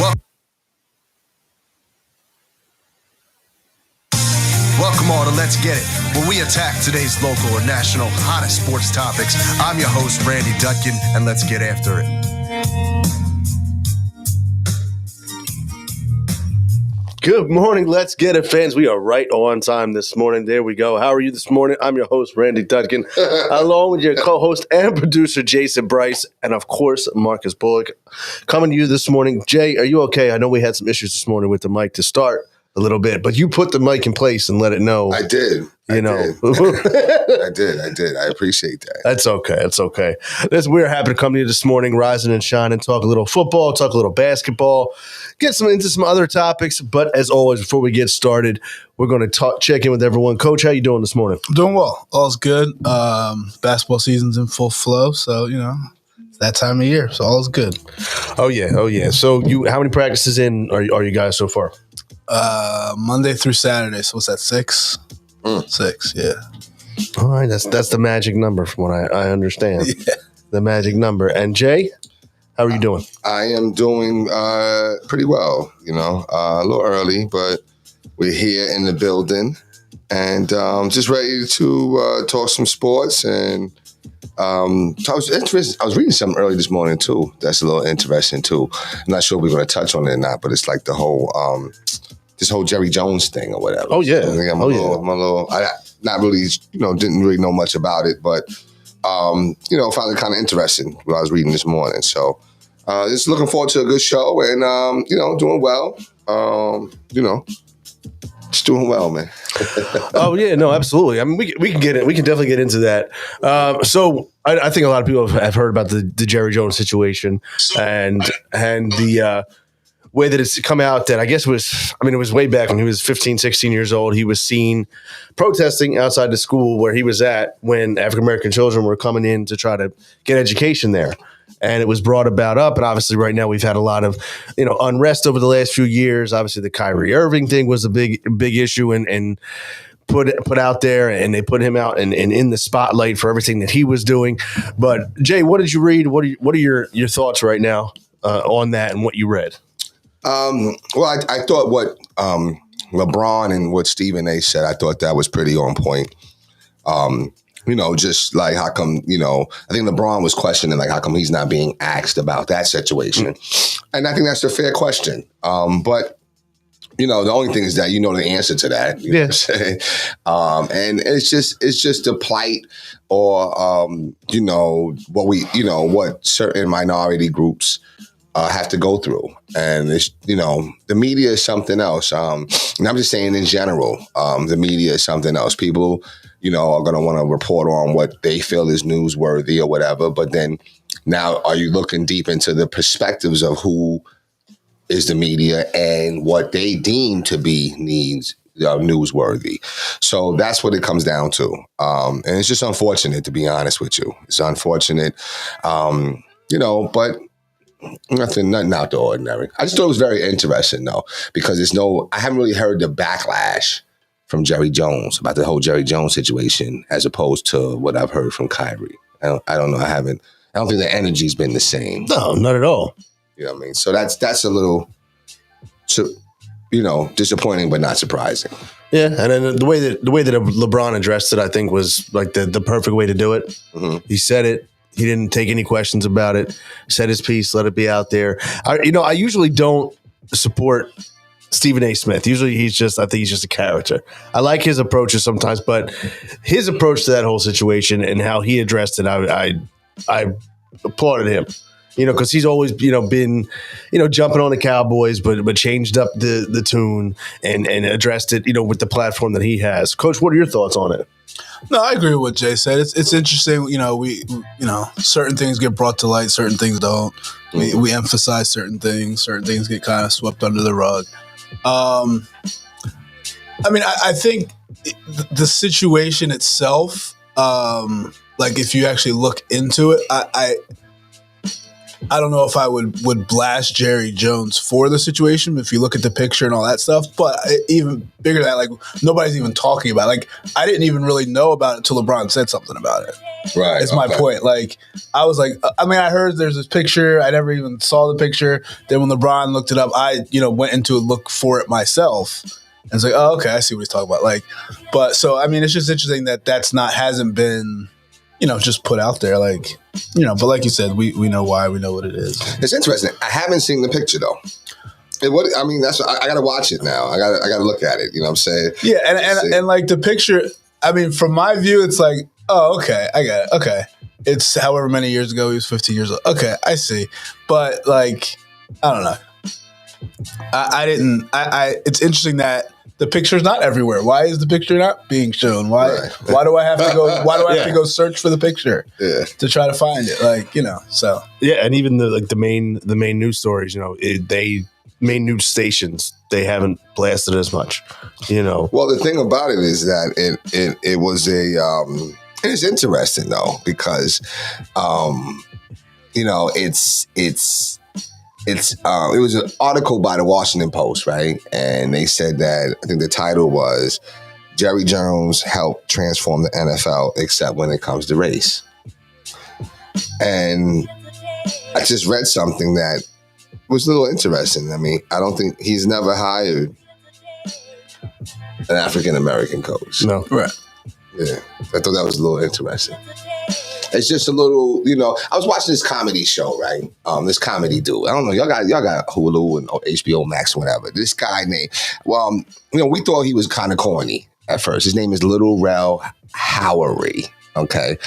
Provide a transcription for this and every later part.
Welcome all to Let's Get It, where we attack today's local and national hottest sports topics. I'm your host, Randy Dutkin, and let's get after it. Good morning, Let's Get It fans. We are right on time this morning. There we go. How are you this morning? I'm your host, Randy Dutkin, along with your co-host and producer, Jason Bryce, and of course, Marcus Bullock. Coming to you this morning. Jay, are you okay? I know we had some issues this morning with the mic to start a little bit, but you put the mic in place and let it know. I did. I did. I appreciate that. That's okay. It's okay. We're happy to come to you this morning, rising and shining, talk a little football, talk a little basketball, get into some other topics. But as always, before we get started, we're going to check in with everyone. Coach, how you doing this morning? Doing well. All's good. Basketball season's in full flow, so it's that time of year, so all's good. Oh yeah. So how many practices in are you guys so far? Monday through Saturday. So what's that? 6? 6, yeah. All right, that's the magic number from what I understand. Yeah. The magic number. And Jay, how are you doing? I am doing pretty well. A little early, but we're here in the building and just ready to talk some sports. And I was reading something early this morning too. That's a little interesting too. I'm not sure if we're going to touch on it or not, but it's like the whole this whole Jerry Jones thing or whatever. Oh yeah. I not really, didn't really know much about it, but found it kind of interesting what I was reading this morning. So just looking forward to a good show and doing well. Just doing well, man. Oh yeah, no, absolutely. I mean, we can get it. We can definitely get into that. So I think a lot of people have heard about the Jerry Jones situation and the way that it's come out that it was way back when he was 15, 16 years old. He was seen protesting outside the school where he was at when African-American children were coming in to try to get education there. And it was brought about up. And obviously right now we've had a lot of, unrest over the last few years. Obviously the Kyrie Irving thing was a big issue and put out there, and they put him out and in the spotlight for everything that he was doing. But Jay, what did you read? What are your thoughts right now on that and what you read? Well, I thought what LeBron and what Stephen A. said, I thought that was pretty on point. Just like how come, I think LeBron was questioning like how come he's not being asked about that situation. And I think that's a fair question. But the only thing is that the answer to that. You know what I'm saying? And it's just the plight or what certain minority groups have to go through. And it's, the media is something else. And I'm just saying in general, the media is something else. People, are going to want to report on what they feel is newsworthy or whatever. But then now are you looking deep into the perspectives of who is the media and what they deem to be newsworthy? So that's what it comes down to. And it's just unfortunate, to be honest with you. It's unfortunate, but nothing out the ordinary. I just thought it was very interesting, though, because I haven't really heard the backlash from Jerry Jones about the whole Jerry Jones situation as opposed to what I've heard from Kyrie. I don't know. I don't think the energy's been the same. No, not at all. You know what I mean? So that's a little, disappointing, but not surprising. Yeah, and then the way that LeBron addressed it, I think, was like the perfect way to do it. Mm-hmm. He said it. He didn't take any questions about it. Said his piece, let it be out there. I usually don't support Stephen A. Smith. Usually I think he's just a character. I like his approaches sometimes, but his approach to that whole situation and how he addressed it, I applauded him. Because he's always, been, jumping on the Cowboys, but changed up the tune and addressed it, with the platform that he has. Coach, what are your thoughts on it? No, I agree with what Jay said. It's interesting. We certain things get brought to light, certain things don't. We emphasize certain things get kind of swept under the rug. I think the situation itself, like if you actually look into it, I don't know if I would blast Jerry Jones for the situation if you look at the picture and all that stuff. But even bigger than that, like nobody's even talking about it. Like I didn't even really know about it until LeBron said something about it. Right. It's my point. Like I was like, I mean, I heard there's this picture. I never even saw the picture. Then when LeBron looked it up, I went into it, look for it myself. And it's like, oh, okay, I see what he's talking about. Like, but so I mean, it's just interesting that hasn't been, just put out there. Like, but like you said, we know why, we know what it is. It's interesting. I haven't seen the picture though. That's I got to watch it now. I got to look at it. You know what I'm saying? Yeah, and like the picture. I mean, from my view, it's like, oh, okay, I got it. Okay, it's however many years ago. He was 15 years old. Okay, I see. But like, I don't know. I didn't. It's interesting that the picture's not everywhere. Why is the picture not being shown? Why? Right. Why do I have to go? Why do I have to go search for the picture to try to find it? Like so. Yeah, and even the main news stories, main news stations, they haven't blasted as much. Well, the thing about it is that it was it's interesting though because it was an article by the Washington Post, right? And they said that, I think the title was Jerry Jones helped transform the NFL except when it comes to race. And I just read something that was a little interesting. I mean, I don't think he's never hired an African-American coach. No. Right. Yeah. I thought that was a little interesting. It's just a little, I was watching this comedy show, right? This comedy dude. I don't know. Y'all got Hulu and HBO Max or whatever. This guy named, we thought he was kind of corny at first. His name is Little Rel Howery. Okay.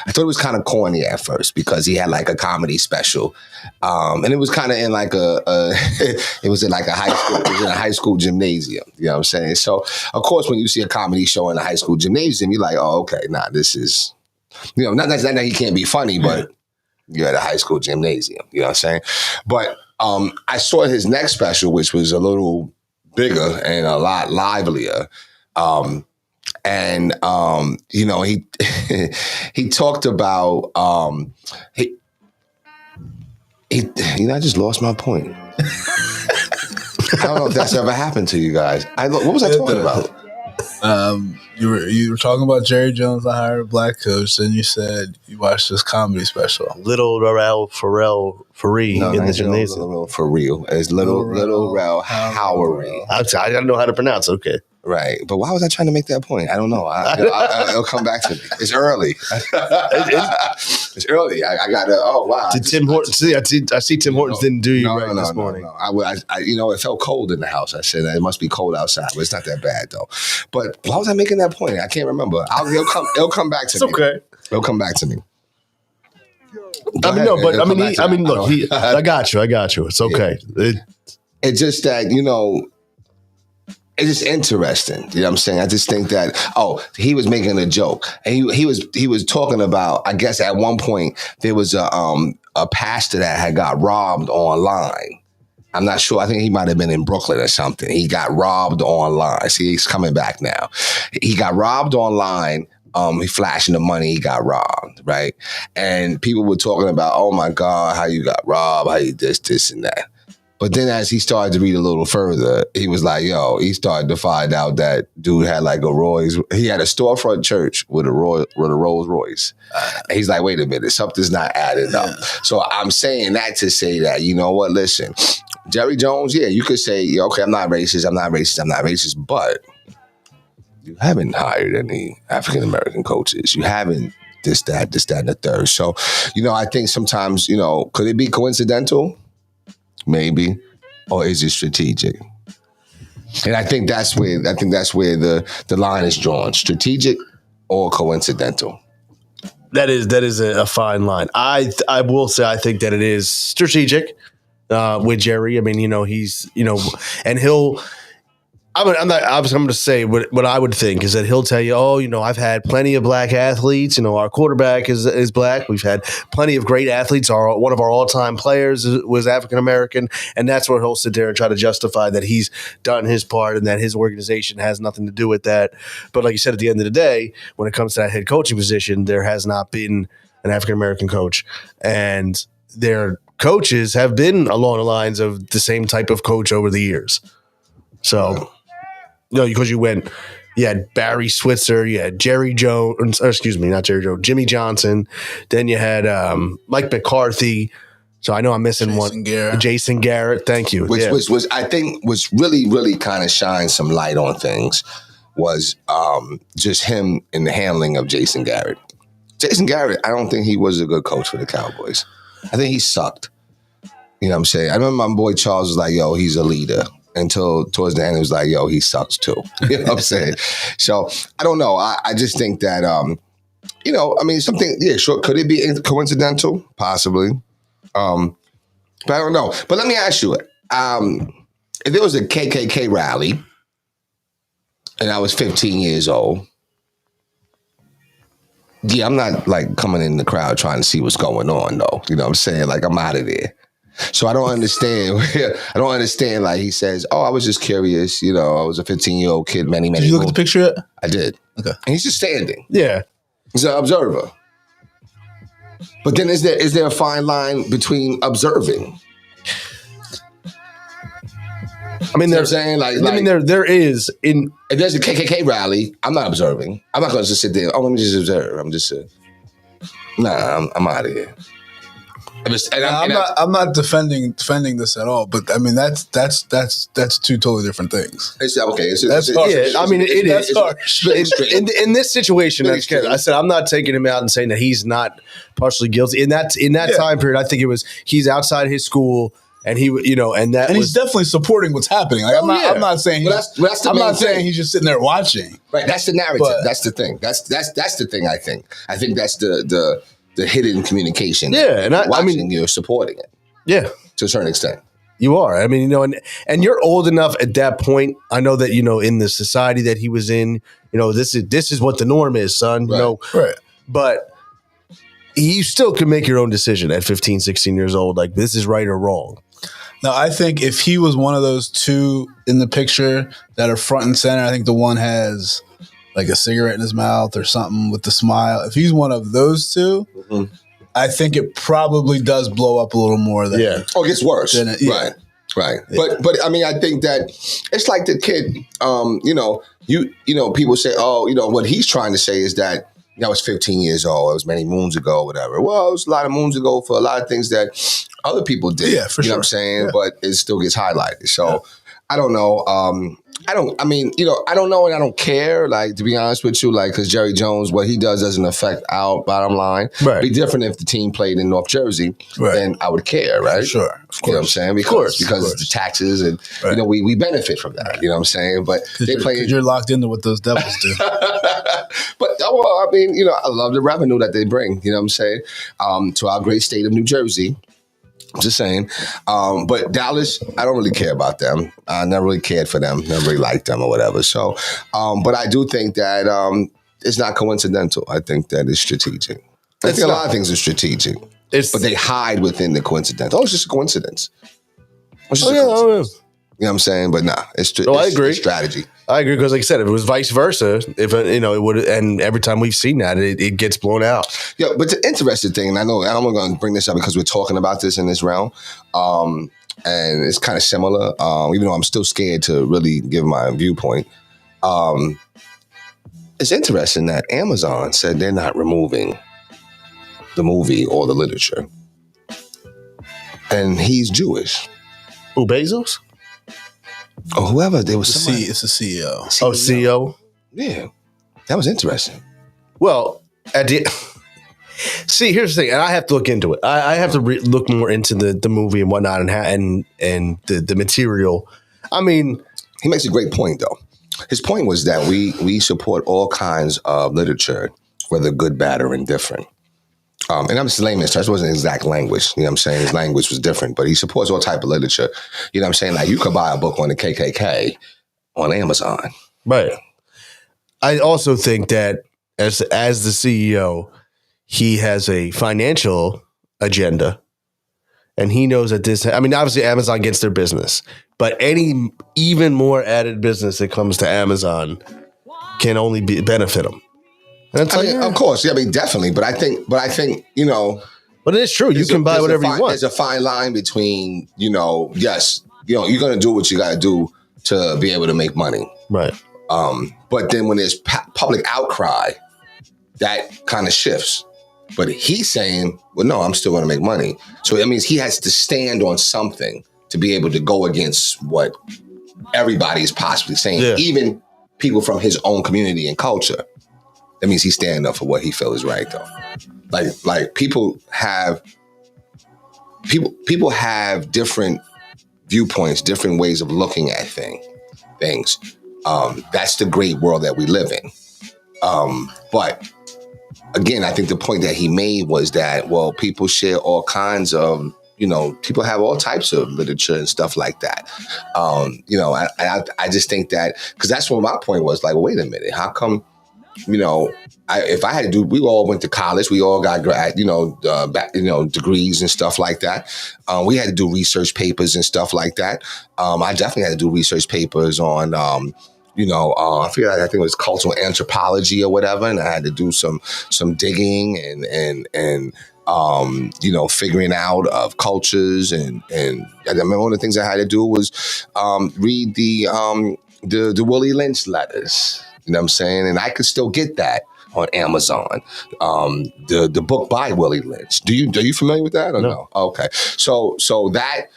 I thought it was kind of corny at first because he had like a comedy special. And it was kind of in like it was in like a high school, it was in a high school gymnasium. You know what I'm saying? So of course, when you see a comedy show in a high school gymnasium, you're like, oh, okay, this is, not that he can't be funny, but you're at a high school gymnasium. You know what I'm saying? But I saw his next special, which was a little bigger and a lot livelier. And he he talked about I just lost my point. I don't know if that's ever happened to you guys. What was I talking about? You were talking about Jerry Jones. I hired a black coach, and you said you watched this comedy special. Little Rel Faree in the gymnasium. Little for real. It's Little Rel Howery. I don't know how to pronounce it. Okay. Right. But why was I trying to make that point? I don't know. It'll come back to me. It's early. It's early. I got to, oh, wow. Did Tim Hortons, I see Tim Hortons didn't do you this morning. No. It felt cold in the house. I said it must be cold outside, but it's not that bad though. But why was I making that point? I can't remember. It'll come back to me. It's okay. It'll come back to me. I got you. It's okay. It's just that, it's just interesting. You know what I'm saying? I just think that, he was making a joke. And he was talking about, I guess at one point, there was a pastor that had got robbed online. I'm not sure. I think he might have been in Brooklyn or something. He got robbed online. See, he's coming back now. He got robbed online. He flashing the money, he got robbed, right? And people were talking about, oh my God, how you got robbed, how you this and that. But then as he started to read a little further, he was like, he started to find out that dude had like he had a storefront church with a Rolls Royce. And he's like, wait a minute, something's not adding up. So I'm saying that to say that, you know what, listen, Jerry Jones, you could say, okay, I'm not racist, but you haven't hired any African-American coaches. You haven't this, that, and the third. So, I think sometimes, could it be coincidental? Maybe, or is it strategic? And I think that's where the line is drawn: strategic or coincidental. That is a fine line. I will say I think that it is strategic with Jerry. I mean, he's and he'll. I'm going to say what I would think is that he'll tell you, I've had plenty of black athletes. Our quarterback is black. We've had plenty of great athletes. One of our all-time players was African-American. And that's where he'll sit there and try to justify that he's done his part and that his organization has nothing to do with that. But like you said, at the end of the day, when it comes to that head coaching position, there has not been an African-American coach. And they're coaches have been along the lines of the same type of coach over the years. So, because you had Barry Switzer, you had Jerry Jones, not Jerry Jones, Jimmy Johnson. Then you had Mike McCarthy. So I know I'm missing Jason Garrett. Thank you. Which was I think was really, really kind of shined some light on things was just him in the handling of Jason Garrett. Jason Garrett, I don't think he was a good coach for the Cowboys. I think he sucked. You know what I'm saying? I remember my boy Charles was like, yo, he's a leader. Until towards the end, it was like, yo, he sucks too. You know what I'm saying? So I don't know. I just think that, something, sure. Could it be coincidental? Possibly. But I don't know. But let me ask you, if there was a KKK rally and I was 15 years old, yeah, I'm not like coming in the crowd trying to see what's going on, though. You know what I'm saying? Like, I'm out of there. So I don't understand. Like, he says, oh, I was just curious. You know, I was a 15-year-old kid many Did you look at the picture yet? I did. Okay. And he's just standing. Yeah. He's an observer. But then is there a fine line between observing? I mean, they're saying there is in. If there's a KKK rally, I'm not observing. I'm not going to just sit there. Oh, let me just observe. I'm just I'm out of here. I'm not defending this at all, but I mean that's two totally different things. It's okay. That's harsh. Yeah, I mean it is harsh. In this situation. I said I'm not taking him out and saying that he's not partially guilty. In that time period, I think it was he's outside his school. And he's definitely supporting what's happening. Like, I'm not saying saying he's just sitting there watching. Right, that's the narrative. That's the thing. That's the thing. I think that's the hidden communication. Yeah, and you're supporting it. Yeah, to a certain extent. You are. I mean, and you're old enough at that point. I know that in the society that he was in, this is what the norm is, son. Right. Right. But you still can make your own decision at 15, 16 years old. Like, this is right or wrong. Now, I think if he was one of those two in the picture that are front and center, I think the one has like a cigarette in his mouth or something with the smile. If he's one of those two, I think it probably does blow up a little more. Oh, it gets worse. Right. Yeah. But I mean, I think that it's like the kid, people say, oh, what he's trying to say is that I was 15 years old. It was many moons ago, whatever. Well, it was a lot of moons ago for a lot of things that other people did. Yeah, for sure. You know what I'm saying? Yeah. But it still gets highlighted. So I don't know. I don't know and I don't care, like, to be honest with you, like, because Jerry Jones, what he does doesn't affect our bottom line. Right. It'd be different if the team played in North Jersey, then I would care, right? Sure. Of course. You know what I'm saying? Because the taxes and, we benefit from that. You know what I'm saying? But they play. You're locked into what those Devils do. But, I mean, I love the revenue that they bring, you know what I'm saying, to our great state of New Jersey. I'm just saying. But Dallas, I don't really care about them. I never really cared for them, never really liked them or whatever. So, but I do think that it's not coincidental. I think that it's strategic. I think a lot of things are strategic. But they hide within the coincidental. Oh, it's just a coincidence. It's just a coincidence. You know what I'm saying? But nah, it's I agree. Strategy. I agree because, like I said, if it was vice versa, it would, and every time we've seen that, it gets blown out. Yeah, but the interesting thing, and I'm going to bring this up because we're talking about this in this realm, and it's kind of similar, even though I'm still scared to really give my viewpoint. It's interesting that Amazon said they're not removing the movie or the literature, and he's Jewish. Who, Bezos? Or whoever, there was somebody. It's a CEO. Oh, CEO? Yeah. That was interesting. Well, see, here's the thing, and I have to look into it. I have to look more into the movie and whatnot and the material. I mean, he makes a great point, though. His point was that we support all kinds of literature, whether good, bad, or indifferent. And I'm just layman's terms. It wasn't exact language. You know what I'm saying? His language was different, but he supports all type of literature. You know what I'm saying? Like, you could buy a book on the KKK on Amazon. Right. I also think that as the CEO, he has a financial agenda, and he knows that this. I mean, obviously, Amazon gets their business, but any even more added business that comes to Amazon can only benefit them. Of course, yeah, I mean, definitely. But I think, But But it's true. You can buy whatever you want. There's a fine line between, yes, you're going to do what you got to do to be able to make money. Right. But then when there's public outcry, that kind of shifts. But he's saying, well, no, I'm still going to make money. So that means he has to stand on something to be able to go against what everybody is possibly saying, even people from his own community and culture. That means he's standing up for what he feels is right, though. Like people have different viewpoints, different ways of looking at things. That's the great world that we live in. But again, I think the point that he made was that, well, people share all kinds of, people have all types of literature and stuff like that. I just think that, because that's what my point was, like, well, wait a minute, how come, if I had to do, we all went to college, we all got degrees and stuff like that. We had to do research papers and stuff like that. I definitely had to do research papers on, I think it was cultural anthropology or whatever, and I had to do some digging and figuring out of cultures and I remember one of the things I had to do was read the Willie Lynch letters. You know what I'm saying? And I could still get that on Amazon. The book by Willie Lynch. Are you familiar with that or no? Okay. So that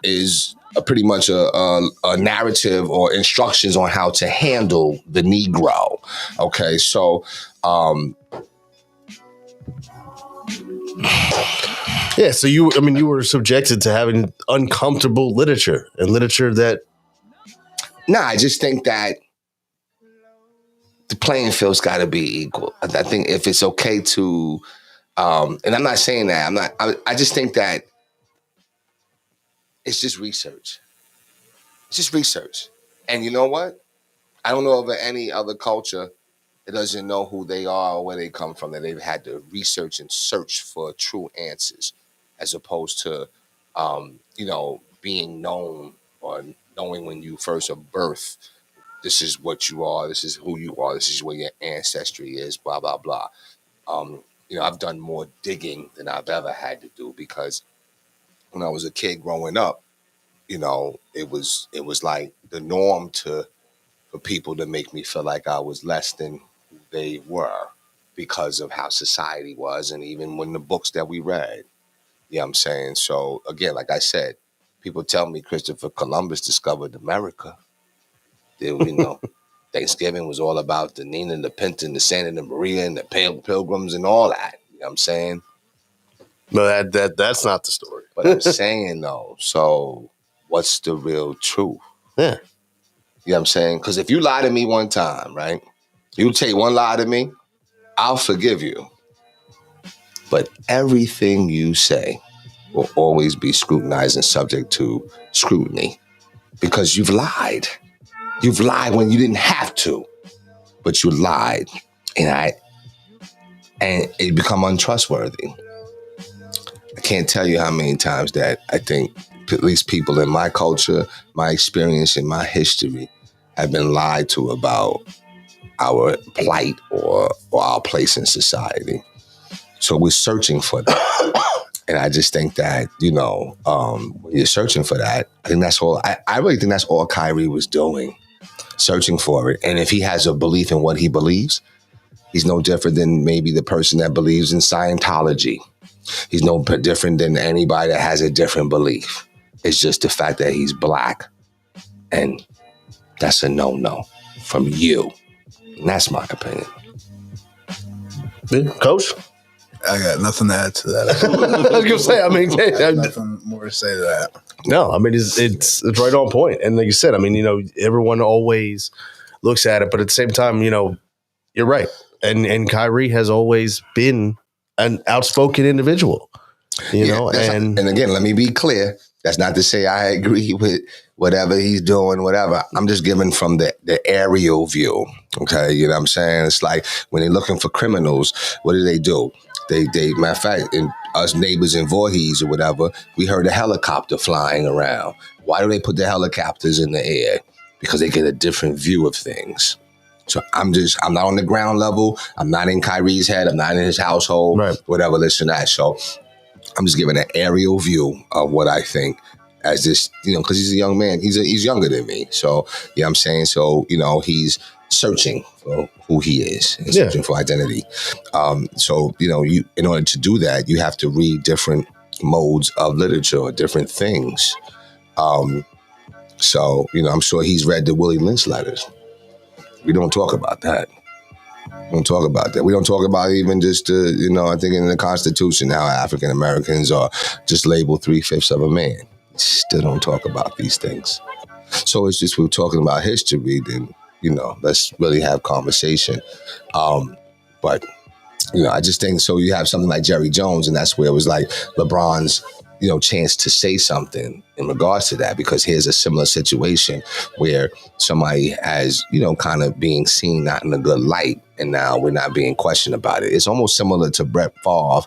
is pretty much a narrative or instructions on how to handle the Negro. Okay. So yeah, so you were subjected to having uncomfortable literature and literature that. Nah, I just think that the playing field's got to be equal. I think if it's okay to, and I'm not saying that, I just think that it's just research. It's just research. And you know what? I don't know of any other culture that doesn't know who they are or where they come from, that they've had to research and search for true answers, as opposed to, being known or knowing when you first are birthed, this is what you are, this is who you are, this is where your ancestry is, blah, blah, blah. I've done more digging than I've ever had to do, because when I was a kid growing up, it was like the norm for people to make me feel like I was less than who they were because of how society was, and even when the books that we read. You know what I'm saying? So again, like I said, people tell me Christopher Columbus discovered America. Thanksgiving was all about the Nina and the Pinta and the Santa and the Maria and the Pilgrims and all that. You know what I'm saying? No, that's not the story. But I'm saying, though, so what's the real truth? Yeah. You know what I'm saying? Because if you lie to me one time, right? You take one lie to me, I'll forgive you. But everything you say will always be scrutinized and subject to scrutiny, because you've lied. You've lied when you didn't have to, but you lied, and it become untrustworthy. I can't tell you how many times that I think at least people in my culture, my experience, and my history have been lied to about our plight or our place in society. So we're searching for that. And I just think that, when you're searching for that, I think that's all, I really think that's all Kyrie was doing. Searching for it. And if he has a belief in what he believes, he's no different than maybe the person that believes in Scientology. He's no different than anybody that has a different belief. It's just the fact that he's black. And that's a no-no from you. And that's my opinion. Coach? I got nothing to add to that. I was going to say, nothing more to say to that. No, it's right on point. And like you said, everyone always looks at it, but at the same time, you're right. And Kyrie has always been an outspoken individual, and again, let me be clear. That's not to say I agree with whatever he's doing, whatever. I'm just giving from the aerial view. Okay. You know what I'm saying? It's like when they're looking for criminals, what do? They matter of fact, in us neighbors in Voorhees or whatever, we heard a helicopter flying around. Why do they put the helicopters in the air? Because they get a different view of things. So I'm not on the ground level. I'm not in Kyrie's head. I'm not in his household, right. Whatever, this and that. So I'm just giving an aerial view of what I think as this, because he's a young man. He's younger than me. So, I'm saying? So, he's searching for who he is and searching for identity. So, you in order to do that, you have to read different modes of literature, different things. So, I'm sure he's read the Willie Lynch letters. We don't talk about that. We don't talk about that. We don't talk about even just, I think in the Constitution, how African Americans are just labeled 3/5 of a man. Still don't talk about these things. So it's just, we're talking about history, then, let's really have conversation. But, I just think, so you have something like Jerry Jones, and that's where it was like LeBron's, chance to say something in regards to that, because here's a similar situation where somebody has, kind of being seen not in a good light, and now we're not being questioned about it. It's almost similar to Brett Favre.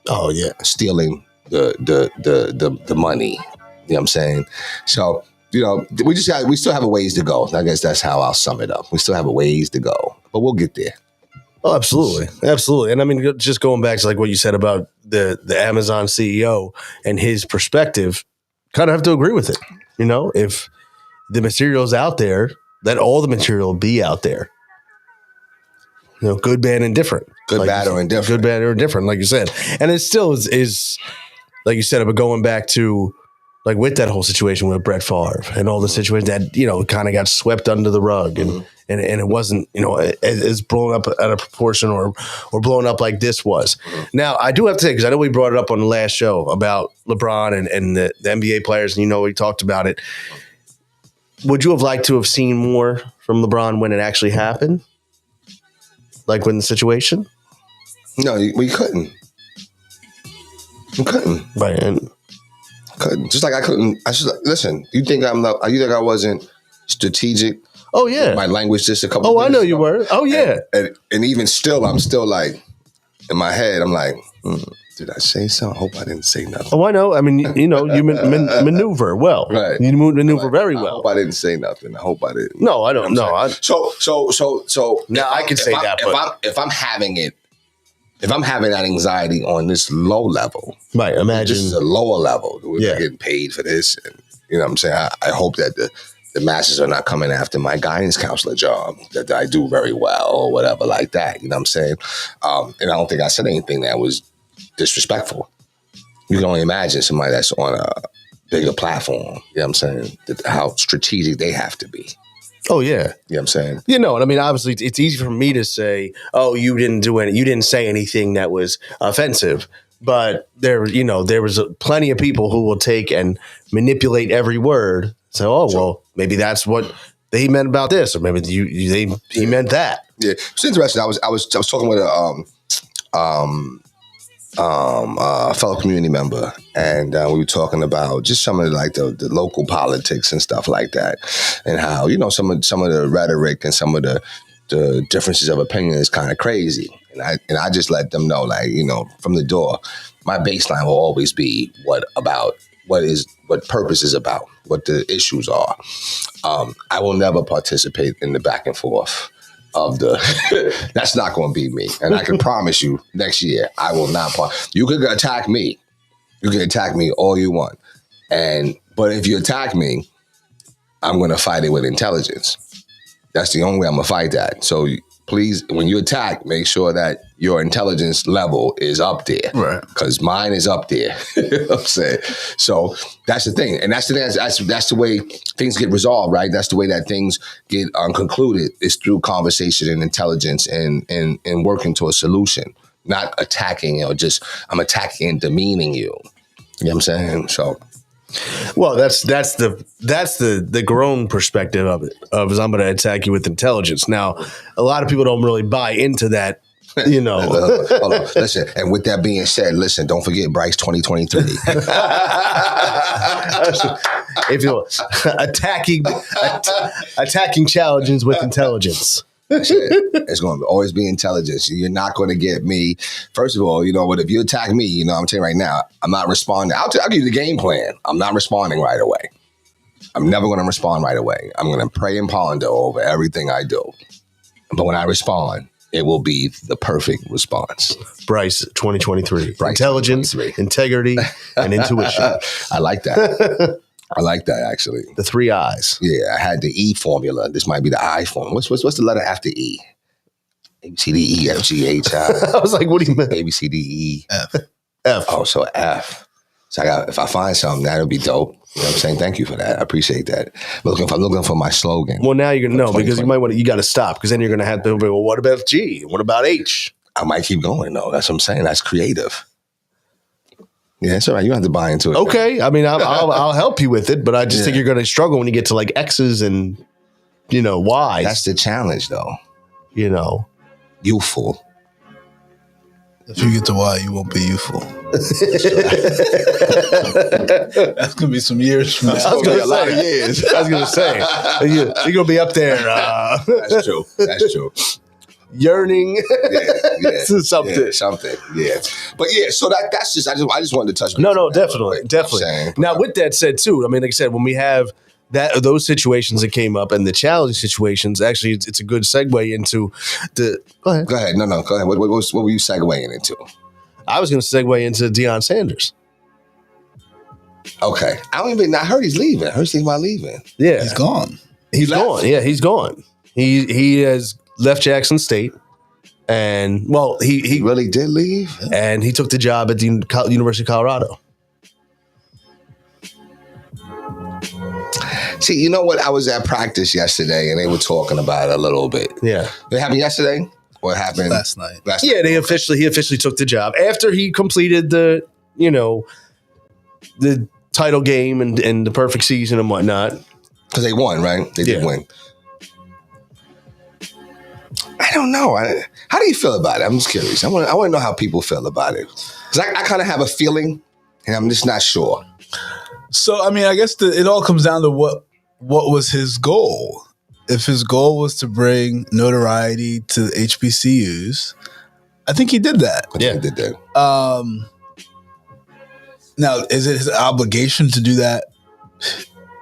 Oh yeah, stealing the money. You know what I'm saying? So, we still have a ways to go. I guess that's how I'll sum it up. We still have a ways to go, but we'll get there. Oh, absolutely. Absolutely. And I mean, just going back to like what you said about the Amazon CEO and his perspective, kind of have to agree with it. If the material's out there, let all the material be out there. Good, bad, and different. Good, bad, or indifferent. Good, bad, or indifferent, like you said. And it still is like you said, but going back to like with that whole situation with Brett Favre and all the situations that, kind of got swept under the rug and it wasn't, as blown up at a proportion or blown up like this was. Now, I do have to say, because I know we brought it up on the last show about LeBron and the NBA players, and we talked about it. Would you have liked to have seen more from LeBron when it actually happened? Like when the situation? No, we couldn't. We couldn't. Right. And couldn't. Just like I couldn't. Listen, you think I wasn't strategic? Oh yeah. My language just a couple. Oh, I know you were. Oh yeah. And even still, I'm still like, in my head, I'm like, did I say something? I hope I didn't say nothing. Oh, I know. I mean, you maneuver well. Right. You maneuver very well. I hope I didn't say nothing. I hope I didn't. No, I don't know. So now I can say that. If I'm having it, if I'm having that anxiety on this low level, right? Imagine this is a lower level. We're getting paid for this, and you know what I'm saying. I hope that the masses are not coming after my guidance counselor job, that I do very well or whatever like that. You know what I'm saying? And I don't think I said anything that was disrespectful. You can only imagine somebody that's on a bigger platform. You know what I'm saying? How strategic they have to be. Oh, yeah. You know what I'm saying? And I mean, obviously, it's easy for me to say, oh, you didn't say anything that was offensive. But there was plenty of people who will take and manipulate every word. So, well, maybe that's what they meant about this, or maybe he meant that. Yeah, it's interesting. I was talking with a fellow community member, and we were talking about just some of the local politics and stuff like that, and how some of the rhetoric and some of the differences of opinion is kind of crazy. And I just let them know, from the door, my baseline will always be what purpose is about, what the issues are. I will never participate in the back and forth of that's not going to be me. And I can promise you next year, I will not. You can attack me. You can attack me all you want. But if you attack me, I'm going to fight it with intelligence. That's the only way I'm going to fight that. So please, when you attack, make sure that your intelligence level is up there. Right. Because mine is up there. You know what I'm saying? So that's the thing. And that's the way things get resolved, right? That's the way that things get concluded, is through conversation and intelligence and working to a solution. Not attacking, I'm attacking and demeaning you. You know what I'm saying? So well, that's the grown perspective of it. Is I'm going to attack you with intelligence. Now, a lot of people don't really buy into that. Hold on. Listen, and with that being said, don't forget Bryce 2023. If you're attacking challenges with intelligence. It's going to always be intelligence. You're not going to get me. First of all, what if you attack me, I'm telling you right now, I'm not responding. I'll give you the game plan. I'm not responding right away. I'm never going to respond right away. I'm going to pray and ponder over everything I do. But when I respond, it will be the perfect response. Bryce 2023. Bryce Intelligence, 2023. integrity, and intuition. I like that. I like that, actually. The 3 I's. Yeah, I had the E formula. This might be the I formula. What's the letter after E? A, B, C, D, E, F, G, H, I. I was like, what do you mean? A, B, C, D, E. F. Oh, so F. So if I find something, that'll be dope. You know what I'm saying? Thank you for that. I appreciate that. But I'm looking for my slogan. Well, now you're going to know because 2020. you got to stop because then you're going to have to be, well, what about G? What about H? I might keep going, though. That's what I'm saying. That's creative. Yeah, it's all right. You don't have to buy into it. Okay. I mean, I'll help you with it, but I just think you're going to struggle when you get to like X's and, Y's. That's the challenge, though. Youthful. If you get to Y, you won't be youthful. That's gonna be some years from now. I was going to say, you're going to be up there That's true. That's true. yearning to something. Yeah, something. Yeah. But yeah, so that's just I just wanted to touch on No, that definitely, real quick. definitely. You know what I'm saying? Now, with that said, too, I mean, like I said, when we have those situations that came up and the challenging situations, actually, it's a good segue into the. Go ahead. Go ahead. No, go ahead. What were you segueing into? I was going to segue into Deion Sanders. Okay. I heard he's leaving. I heard he's thinking about leaving. Yeah, He's gone. He's left? gone. Yeah, he's gone. He has left Jackson State, and He he really did leave? and he took the job at the University of Colorado. See, you know what? I was at practice yesterday and they were talking about it a little bit. Yeah. It happened yesterday? Or it happened Last night. Yeah, he officially took the job after he completed the title game and the perfect season and whatnot. Because they won, right? They did Yeah. win. I don't know. How do you feel about it? I'm just curious. I want to know how people feel about it. Because I kind of have a feeling and I'm just not sure. So I mean, I guess it all comes down to what was his goal. If his goal was to bring notoriety to HBCUs, I think he did that. I think I did that. Now, is it his obligation to do that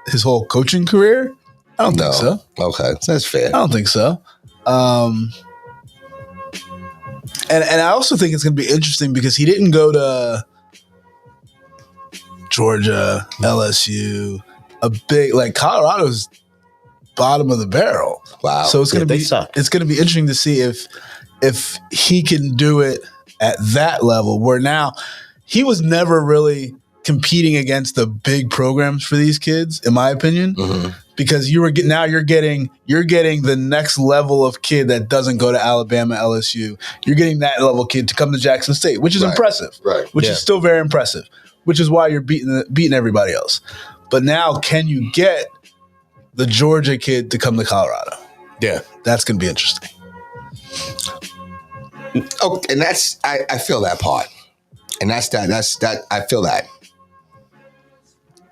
his whole coaching career? I don't think so. Okay. That's fair. I don't think so. And I also think it's going to be interesting because he didn't go to Georgia, LSU, a big like Colorado's bottom of the barrel. Wow. So it's going to they be suck. it's going to be interesting to see if he can do it at that level where now he was never really competing against the big programs for these kids, in my opinion, because you're getting the next level of kid that doesn't go to Alabama, LSU. You're getting that level kid to come to Jackson State, which is Right. impressive, Right. which Yeah. is still very impressive, which is why you're beating everybody else. But now, can you get the Georgia kid to come to Colorado? Yeah. That's going to be interesting. Oh, and that's I feel that part, and that's that. I feel that.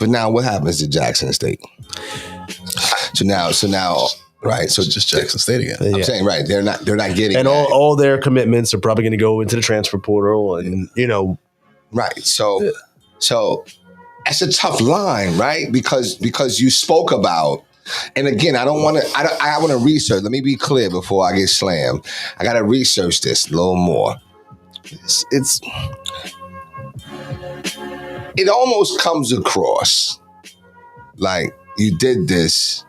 But now, what happens to Jackson State? So now, right? So Just Jackson State again. I'm Yeah. saying, right? They're not getting And that. all their commitments are probably going to go into the transfer portal, and Right. So that's a tough line, right? Because you spoke about, and again, I want to research. Let me be clear before I get slammed. I got to research this a little more. It almost comes across like you did this,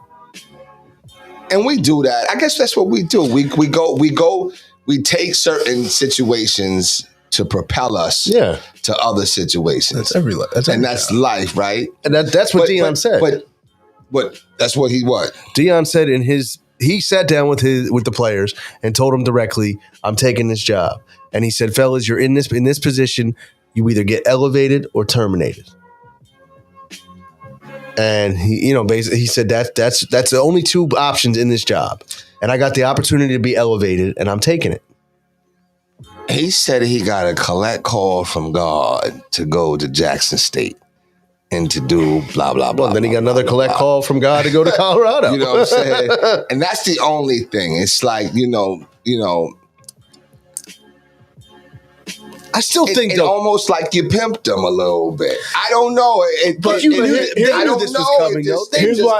and we do that. I guess that's what we do. We take certain situations to propel us yeah, to other situations. That's life, right? and that's what Deion said. But that's what Deion said he sat down with the players and told them directly, "I'm taking this job," and he said, "Fellas, you're in this position. You either get elevated or terminated." And he, basically, he said that's the only two options in this job, and I got the opportunity to be elevated, and I'm taking it. He said he got a collect call from God to go to Jackson State and to do blah blah blah. Well, then he got blah, another blah, collect blah. call from God to go to Colorado. You know what I'm saying? And that's the only thing. It's like, I still think it's though, almost like you pimped them a little bit. I don't know. They knew this was coming, though.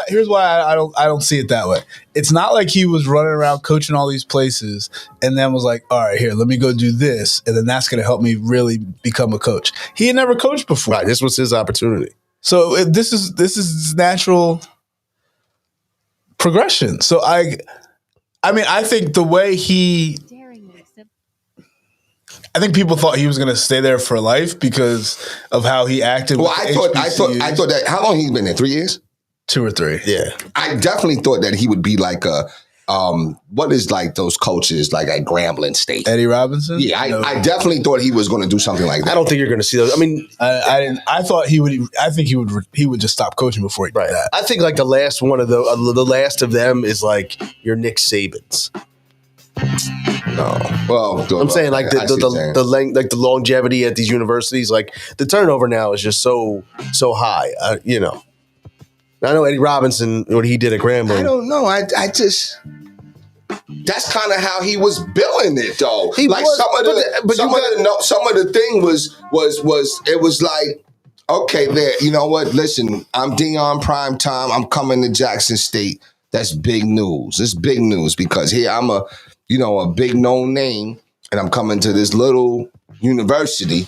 Here's why I don't see it that way. It's not like he was running around coaching all these places and then was like, all right, here, let me go do this, and then that's going to help me really become a coach. He had never coached before. right, this was his opportunity. So this is natural progression. So I mean, I think the way I think people thought he was going to stay there for life because of how he acted. Well, with I thought that. How long he been there? 3 years? 2 or 3. Yeah. I definitely thought that he would be like a what is like those coaches like at Grambling State? Eddie Robinson? Yeah, I definitely thought he was going to do something like that. I don't think you're going to see those. I mean, I didn't. I thought he would. I think he would just stop coaching before he did that. I think like the last one of the last of them is like your Nick Sabans. No. Well, I'm saying like the length, like the longevity at these universities, like the turnover now is just so high. You know, I know Eddie Robinson, what he did at Grambling. I don't know. I just that's kind of how he was billing it, though. Some of the thing was it was like, okay, there. You know what? Listen, I'm Deion Primetime. I'm coming to Jackson State. That's big news. It's big news because here I'm a big known name, and I'm coming to this little university.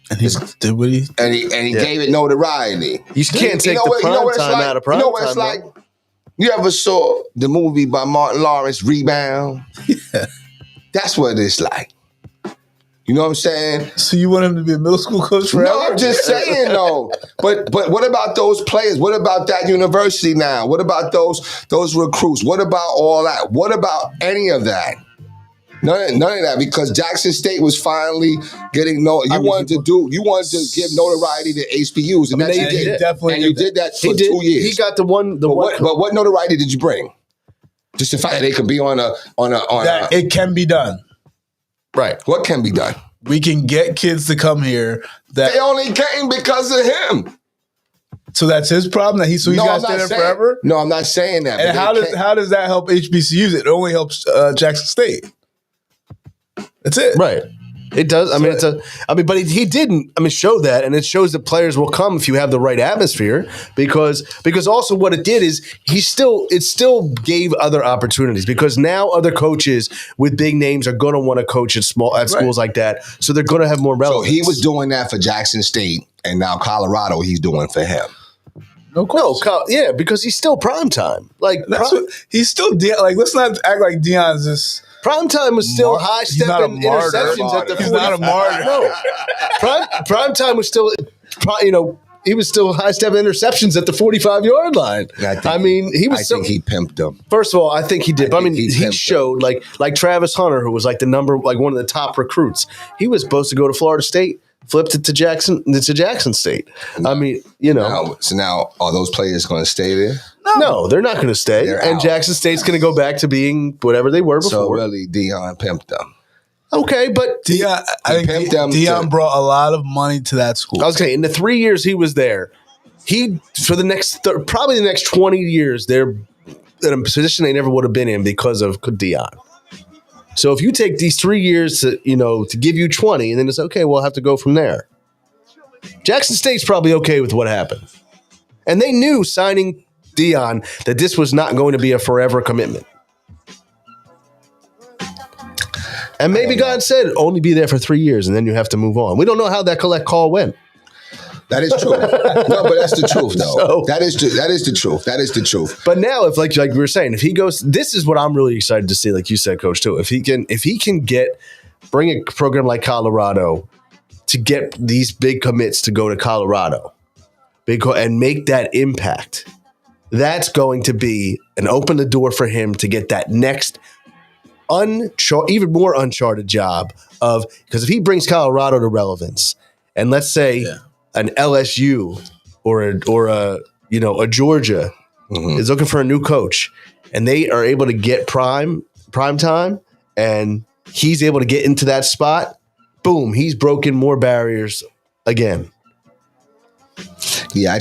And he did what he gave it notoriety. You can't take the prime time out of prime time. You know what it's like? You ever saw the movie by Martin Lawrence, Rebound? Yeah. That's what it's like. You know what I'm saying? So you want him to be a middle school coach forever? No, I'm just saying though. But what about those players? What about that university now? What about those recruits? What about all that? What about any of that? None of that, because Jackson State was finally getting you wanted to give notoriety to HBUs, and that you did. Definitely, and you did that for 2 years. He got the one. But what notoriety did you bring? Just the fact that they could be on a. It can be done. Right. What can be done? We can get kids to come here. They only came because of him. So that's his problem. He's got to stay there forever. No, I'm not saying that. And how does that help HBCUs? It only helps Jackson State. That's it. Right. It does. But he didn't. Show that, and it shows that players will come if you have the right atmosphere. Because also what it did is it still gave other opportunities, because now other coaches with big names are going to want to coach at schools like that. So they're going to have more relevance. So he was doing that for Jackson State, and now Colorado he's doing for him. No, because he's still prime time. Like he's still like. Let's not act like Deion's this. Primetime was still high stepping interceptions at the 40. He's not a martyr. No. Primetime was still, he was still high stepping interceptions at the 45-yard line. I think he pimped them. First of all, I think he did. He showed like Travis Hunter, who was like one of the top recruits. He was supposed to go to Florida State, flipped it to Jackson State. So now are those players going to stay there? No, they're not going to stay. And Jackson State's going to go back to being whatever they were before. So really, Deion pimped them. Okay, but Deion brought a lot of money to that school. I was saying, in the 3 years he was there, for the next probably the next 20 years, they're in a position they never would have been in because of Deion. So if you take these 3 years to give you 20, and then it's okay, we'll have to go from there. Jackson State's probably okay with what happened, and they knew signing Deion that this was not going to be a forever commitment. And maybe God said only be there for 3 years and then you have to move on. We don't know how that collect call went. That is true. No, but that's the truth, though. That is the truth. That is the truth. But now, if like we were saying, if he goes, this is what I'm really excited to see. Like you said, Coach, too. If he can bring a program like Colorado to get these big commits to go to Colorado, and make that impact. That's going to be and open the door for him to get that next even more uncharted job because if he brings Colorado to relevance, and let's say an LSU or a Georgia is looking for a new coach, and they are able to get prime time, and he's able to get into that spot, boom, he's broken more barriers again. Yeah,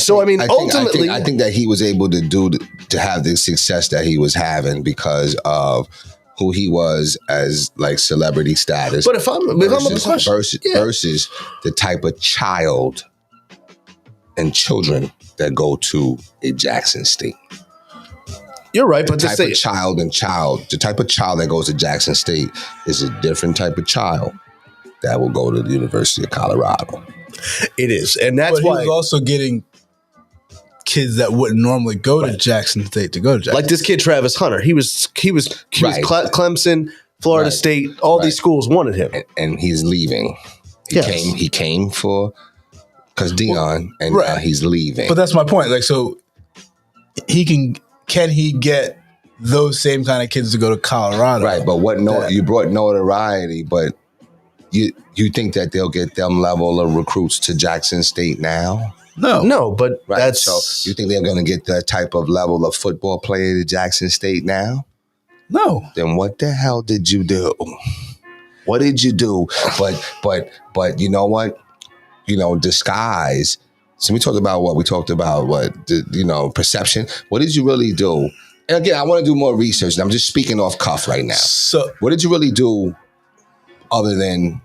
ultimately, I think that he was able to have the success that he was having because of who he was as like celebrity status. But if I'm versus the type of child and children that go to a Jackson State. You're right, but The type of child that goes to Jackson State is a different type of child that will go to the University of Colorado. it is, and that's But he why. was also getting kids that wouldn't normally go to Jackson State to go to Jackson. Like this kid Travis Hunter, he was Right. Clemson, Florida Right. State, all Right. these schools wanted him. And he's leaving. Yes. He came for because Dion, and right. he's leaving. But that's my point. Like, so can he get those same kind of kids to go to Colorado? Right, but you brought notoriety, but you think that they'll get them level of recruits to Jackson State now? No, but Right. that's So you think they're going to get that type of level of football player to Jackson State now? No. Then what the hell did you do? What did you do? But you know what? Disguise. So we talked about perception. What did you really do? And again, I want to do more research. And I'm just speaking off cuff right now. So What did you really do other than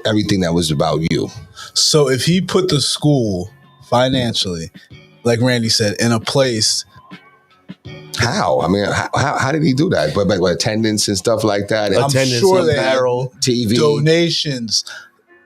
everything that was about you? So if he put the school financially, like Randy said, in a place, How? I mean, how did he do that? But attendance and stuff like that. I'm attendance, sure they apparel. TV. donations,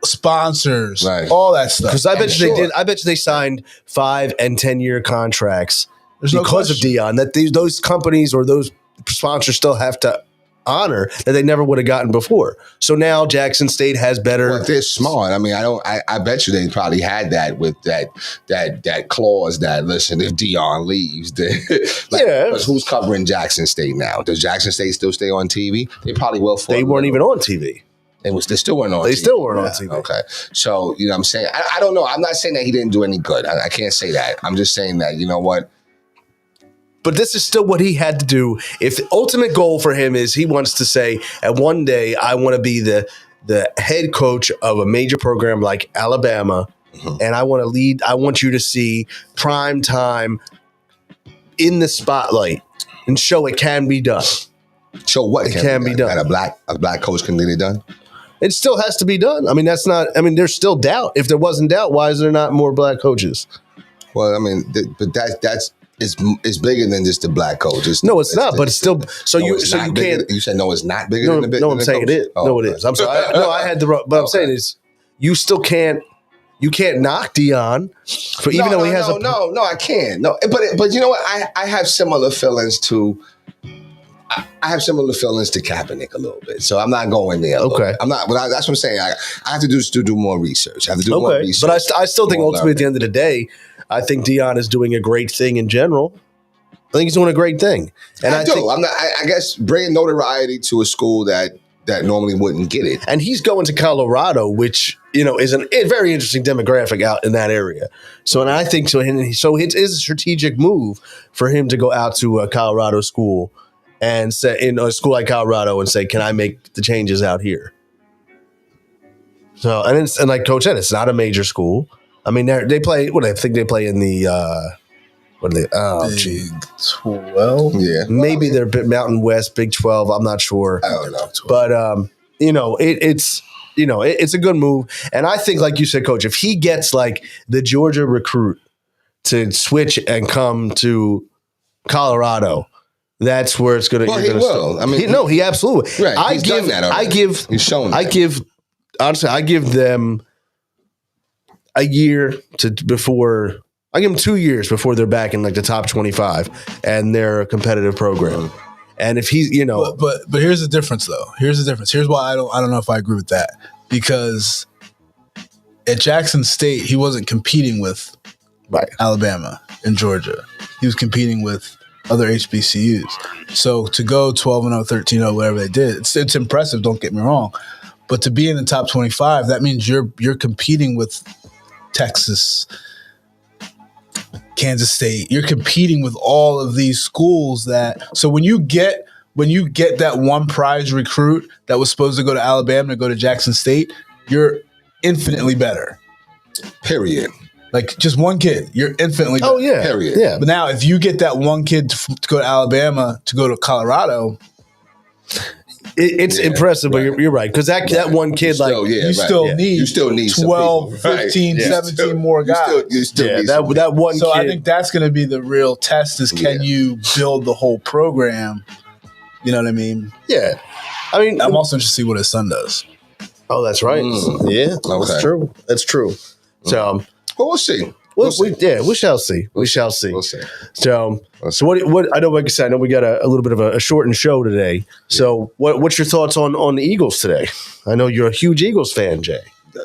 sponsors, Right. all that stuff. Because I bet you sure. they did. I bet you they signed 5 and 10-year contracts There's no because of question. Dion. That those companies or those sponsors still have to honor that they never would have gotten before. So now Jackson State has better. Well, if they're smart, I mean, I bet you they probably had that with that clause that, listen, if Dion leaves, then Yeah. 'cause who's covering Jackson State now? Does Jackson State still stay on TV? They probably will. For They a weren't little. even on TV. They still weren't on. They TV. still weren't on TV. Okay, so you know what I'm saying. I don't know. I'm not saying that he didn't do any good. I can't say that. I'm just saying that, you know what. But this is still what he had to do. If the ultimate goal for him is he wants to say, at one day, I want to be the head coach of a major program like Alabama, and I want to lead. I want you to see prime time in the spotlight and show it can be done. So what It can be done. That a black coach can get it done. It still has to be done. I mean, that's not. I mean, there's still doubt. If there wasn't doubt, why is there not more black coaches? Well, I mean, but that's it's bigger than just the black coach. No, it's not. But it's still. So no, you it's so not you bigger- can't. You said no, it's not bigger No, than the. no, than I'm the saying coach? it is. Oh, No, it okay. is. I'm sorry. I had the. But I'm saying is, you still can't. You can't knock Dion for even though he has a. No, I can't. No, but you know what? I have similar feelings to. I have similar feelings to Kaepernick a little bit, so I'm not going there. Okay. I'm not. But that's what I'm saying. I have to do more research. I have to do more Okay, research. but I still think more ultimately at the learning. end of the day, I think Dion is doing a great thing in general. I think he's doing a great thing, and I do. think, I'm not. I guess bringing notoriety to a school that normally wouldn't get it. and he's going to Colorado, which is a very interesting demographic out in that area. So, and I think so. So it is a strategic move for him to go out to a Colorado school and say in a school like Colorado and say, "Can I make the changes out here?" So, and like Coach said, it's not a major school. I mean, they play. What I think they play in the. What are they? Oh, gee. Big 12. Yeah, Maybe they're Mountain West, Big 12. I'm not sure. I don't know. But it's a good move, and I think, like you said, Coach, if he gets like the Georgia recruit to switch and come to Colorado, that's where it's going to. Well, he will. I mean, he absolutely. Right, he's done that already. He's shown that. I give them a year before. I give them 2 years before they're back in like the top 25, and they're a competitive program. And if he's, But here's the difference, though. Here's why I don't know if I agree with that, because at Jackson State he wasn't competing with right. Alabama and Georgia. He was competing with other HBCUs. So to go 12-0, 13-0, whatever they did, it's impressive. Don't get me wrong, but to be in the top 25, that means you're competing with Texas, Kansas State. You're competing with all of these schools so when you get that one prize recruit that was supposed to go to Alabama to go to Jackson State, you're infinitely better. Period. Like just one kid, you're infinitely better. Oh yeah, Period. yeah. But now if you get that one kid to go to Alabama to go to Colorado, It's impressive, but you're right. Because that one kid, you still need 12, 15, 17 more guys. You still need that one so kid. I think that's going to be the real test is can you build the whole program? You know what I mean? Yeah. I mean, I'm also interested to see what his son does. Oh, that's right. Yeah, Okay. that's true. That's true. So, Well, we'll see. we shall see. We shall see. We'll see. So what? I know, like I said, I know we got a little bit of a shortened show today. So, what's your thoughts on the Eagles today? I know you're a huge Eagles fan, Jay.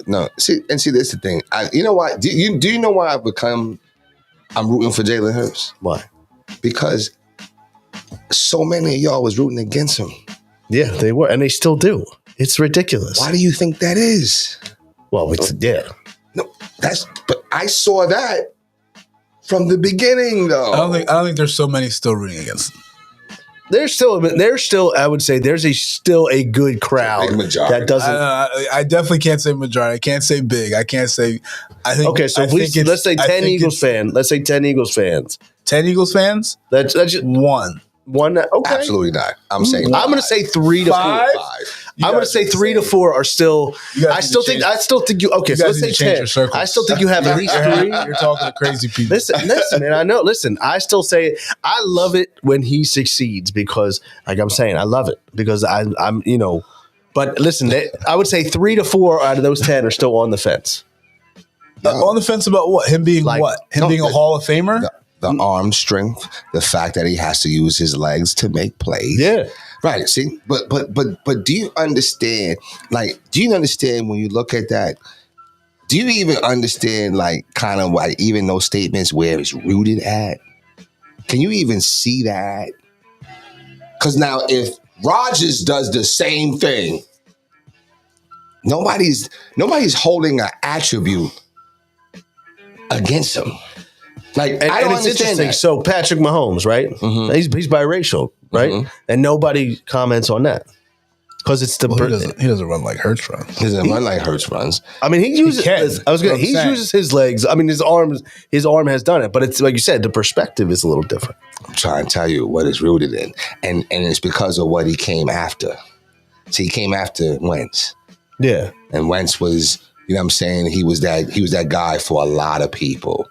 No, see, this is the thing. You know why? Do you know why I'm rooting for Jalen Hurts? Why? Because so many of y'all was rooting against him. Yeah, they were, and they still do. It's ridiculous. Why do you think that is? Well, No, but I saw that from the beginning, though. I don't think there's so many still rooting against him. There's still. I would say there's still a good crowd Big majority. that doesn't. I definitely can't say majority. I can't say big. I can't say. I think. Okay, so let's say 10 Eagles fans. Let's say 10 Eagles fans. 10 Eagles fans. That's just One. Okay. Absolutely not. I'm saying I'm going to say 3 to 4. Five? I'm going to say 3 to 4 are still. I still think you. Okay, so let's say 10. I still think you have at least 3. You're talking to crazy people. Listen, man. I know. Listen, I still say I love it when he succeeds because, like I'm saying, I love it because I'm. But listen, I would say 3 to 4 out of those 10 are still on the fence. On the fence about what? Him being what? Him being a Hall of Famer? the arm strength, the fact that he has to use his legs to make plays. Yeah. Right. See, but do you understand? Like, do you understand when you look at that? Do you even understand, like, kind of like even those statements where it's rooted at? Can you even see that? Because now, if Rodgers does the same thing, nobody's holding an attribute against him. Like, I don't understand that. So Patrick Mahomes, right? Mm-hmm. He's biracial, right? Mm-hmm. And nobody comments on that because it's the he doesn't run like Hurts runs. He doesn't run like Hurts runs. I mean, he uses. He uses his legs. I mean, his arm has done it, but it's like you said, the perspective is a little different. I'm trying to tell you what it's rooted in, and it's because of what he came after. See, he came after Wentz. Yeah, and Wentz was, you know what I'm saying, he was that guy for a lot of people.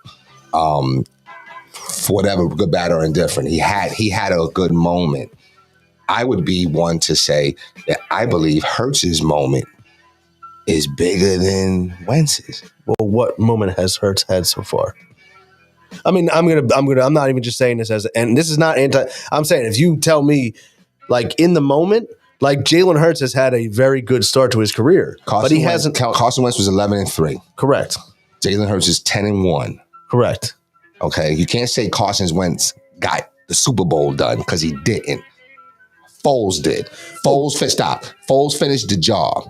For whatever, good, bad, or indifferent. He had a good moment. I would be one to say that I believe Hurts' moment is bigger than Wentz's. Well, what moment has Hurts had so far? I mean, I'm not even just saying this and this is not I'm saying if you tell me, like, in the moment, like, Jalen Hurts has had a very good start to his career, but he hasn't. Carson Wentz was 11-3. Correct. Jalen Hurts is 10-1. Correct. Okay, you can't say Carson Wentz got the Super Bowl done because he didn't. Foles did. Foles finished the job.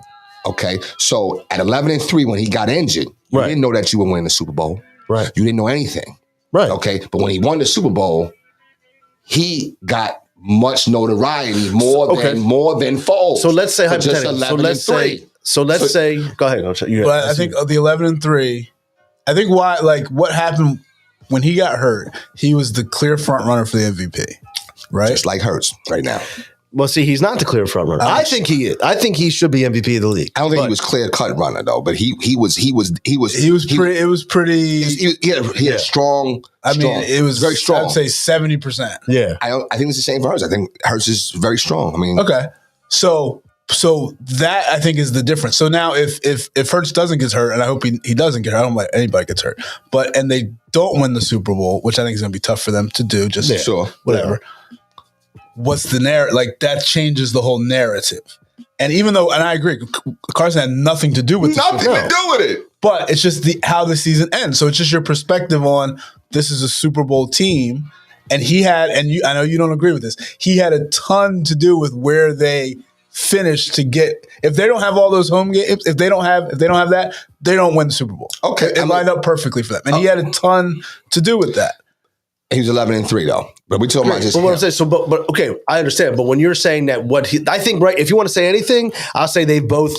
Okay, so at 11-3 when he got injured, you didn't know that you were winning the Super Bowl. Right. You didn't know anything. Right. Okay, but when he won the Super Bowl, he got much notoriety more than Foles. So let's say hypothetically. So let's say. Go ahead. But I think of the 11-3. I think what happened when he got hurt, he was the clear front runner for the MVP, right? Just like Hurts right now. Well, see, he's not the clear front runner. I think he is. I think he should be MVP of the league. I don't think he was clear cut runner though, but he had a strong. I mean, it was very strong. I'd say 70%. Yeah, I think it's the same for Hurts. I think Hurts is very strong. I mean, okay, so that I think is the difference. So now if Hurts doesn't get hurt, and I hope he doesn't get hurt, I don't like anybody gets hurt, and they don't win the Super Bowl, which I think is going to be tough for them to do. Just whatever. Yeah. What's the narrative? Like, that changes the whole narrative. And even though, and I agree, Carson had nothing to do with it. But it's just how the season ends. So it's just your perspective on this is a Super Bowl team, and I know you don't agree with this. He had a ton to do with where they finished to get. If they don't have all those home games, if they don't have that, they don't win the Super Bowl. Okay, it lined up perfectly for them, and he had a ton to do with that. He was 11-3 though, but we talking about just. But what I'm saying, but okay, I understand. But when you're saying that, I think, right? If you want to say anything, I'll say they both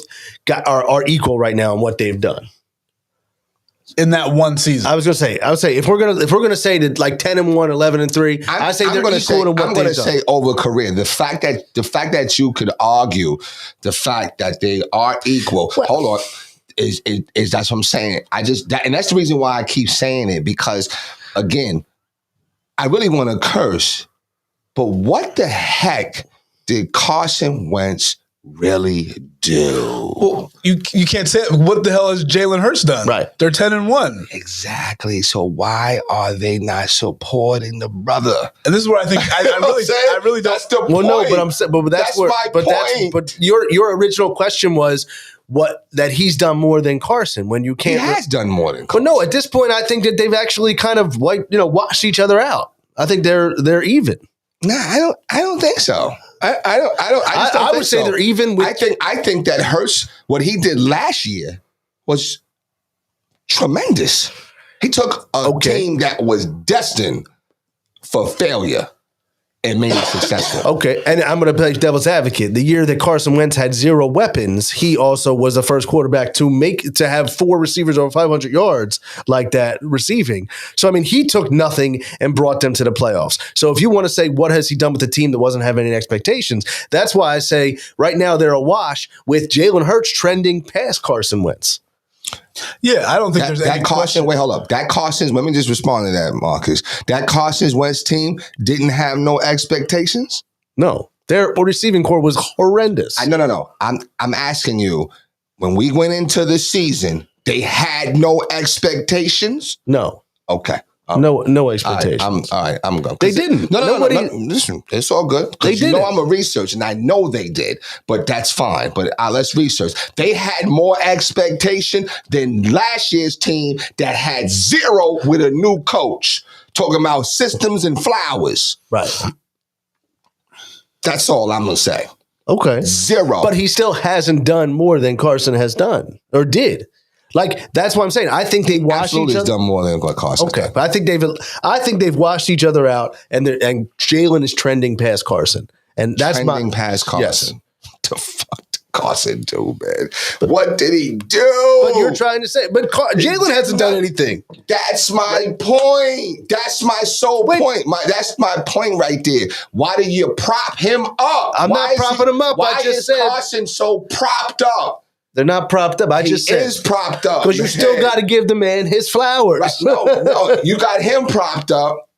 are equal right now in what they've done. in that one season. I would say if we're gonna say that like 10-1, 11-3, I say they're equal to what I'm going to they've done. say over career. The fact that you could argue the fact that they are equal. Hold on, is that's what I'm saying. And that's the reason why I keep saying it, because again, I really want to curse, but what the heck did Carson Wentz really do? Well, you can't say it. What the hell has Jalen Hurts done? Right. They're 10-1. Exactly. So why are they not supporting the brother? And this is where I think I really don't. That's the Well, point. no, but I'm saying, but that's where, my but point. but your original question was that he's done more than Carson when you He can't. has done more than. But no, at this point, I think that they've actually kind of washed each other out. I think they're even. Nah, I don't think so. I would say they're even with. I think that Hurts, what he did last year was tremendous. He took a team that was destined for failure and made it successful. Okay, and I'm going to play devil's advocate. The year that Carson Wentz had 0 weapons, he also was the first quarterback to have 4 receivers over 500 yards like that receiving. So, I mean, he took nothing and brought them to the playoffs. So if you want to say what has he done with the team that wasn't having any expectations, that's why I say right now they're awash with Jalen Hurts trending past Carson Wentz. Yeah, I don't think there's any question. Wait, hold up. That Carson's, let me just respond to that, Marcus. That Carson's Wentz team didn't have no expectations? No, their receiving core was horrendous. No. I'm asking you, when we went into the season, they had no expectations? No. Okay. No expectations. All right, I'm going. They didn't. No. Listen, it's all good. They You know didn't. I'm a researcher, and I know they did, but that's fine. But let's research. They had more expectation than last year's team that had 0 with a new coach. Talking about systems and flowers. Right. That's all I'm going to say. Okay. 0. But he still hasn't done more than Carson has done or did. Like, that's what I'm saying. I think they washed Absolutely each has other. done more than what Carson Okay, done. but I think they've washed each other out, and Jalen is trending past Carson, and that's Trending past Carson. Yes. The fuck did Carson do, man? What did he do? But you're trying to say, Jalen hasn't done anything. That's my point. That's my sole point. That's my point right there. Why do you prop him up? I'm not propping him up. Why I just is said Carson so propped up? they're not propped up. I He just said is propped up. because you still man. got to give the man his flowers. Right. No, you got him propped up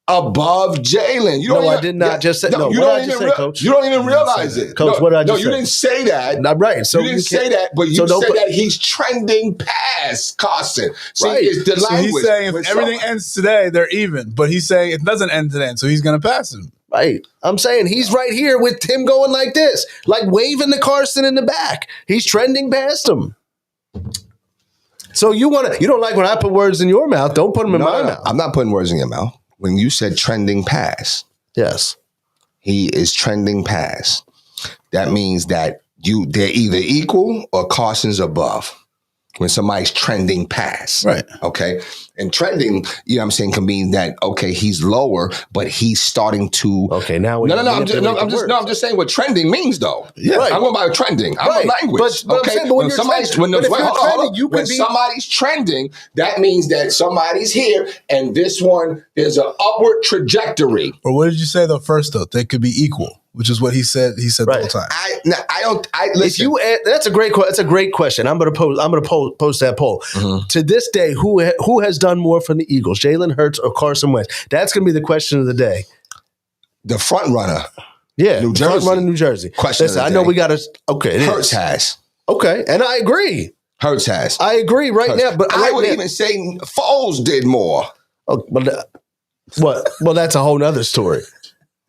above Jalen. No, I did not just say. No, you what don't did I just even say, Coach? You don't even realize it, Coach. What did I just you say? didn't say that. Not right. So you didn't say that, but you so don't said put- that he's trending past Carson. See, Right. it's the So language. he's saying When if everything ends today, they're even. But he's saying it doesn't end today, so he's going to pass him. Right. I'm saying he's right here with him going like this, like waving the Carson in the back. He's trending past him. So you don't like when I put words in your mouth. Don't put them in my mouth. I'm not putting words in your mouth. When you said trending past, Yes. he is trending past. That means that they're either equal or Carson's above. When somebody's trending past. Right. Okay. And trending, you know what I'm saying, can mean that, okay, he's lower, but he's starting to. Okay, now I'm just saying what trending means, though. Yeah. Right. I'm going by trending. I'm Right. a language. But I'm saying, but when you're trending, somebody's trending, that means that somebody's here, and this one, there's an upward trajectory. Or what did you say, though, first, though? They could be equal, which is what he said. He said the whole time. Listen. That's a great question. I'm going to post that poll. Mm-hmm. To this day, who has done more from the Eagles, Jalen Hurts or Carson Wentz? That's going to be the question of the day. The front runner, Yeah, New Jersey. front running New Jersey. Question of the I know day. we got to. Okay, it Hurts is. has. Okay, and I agree. Hurts has. I agree right now. But I right would now- even say Foles did more. Oh, but what? Well, that's a whole nother story.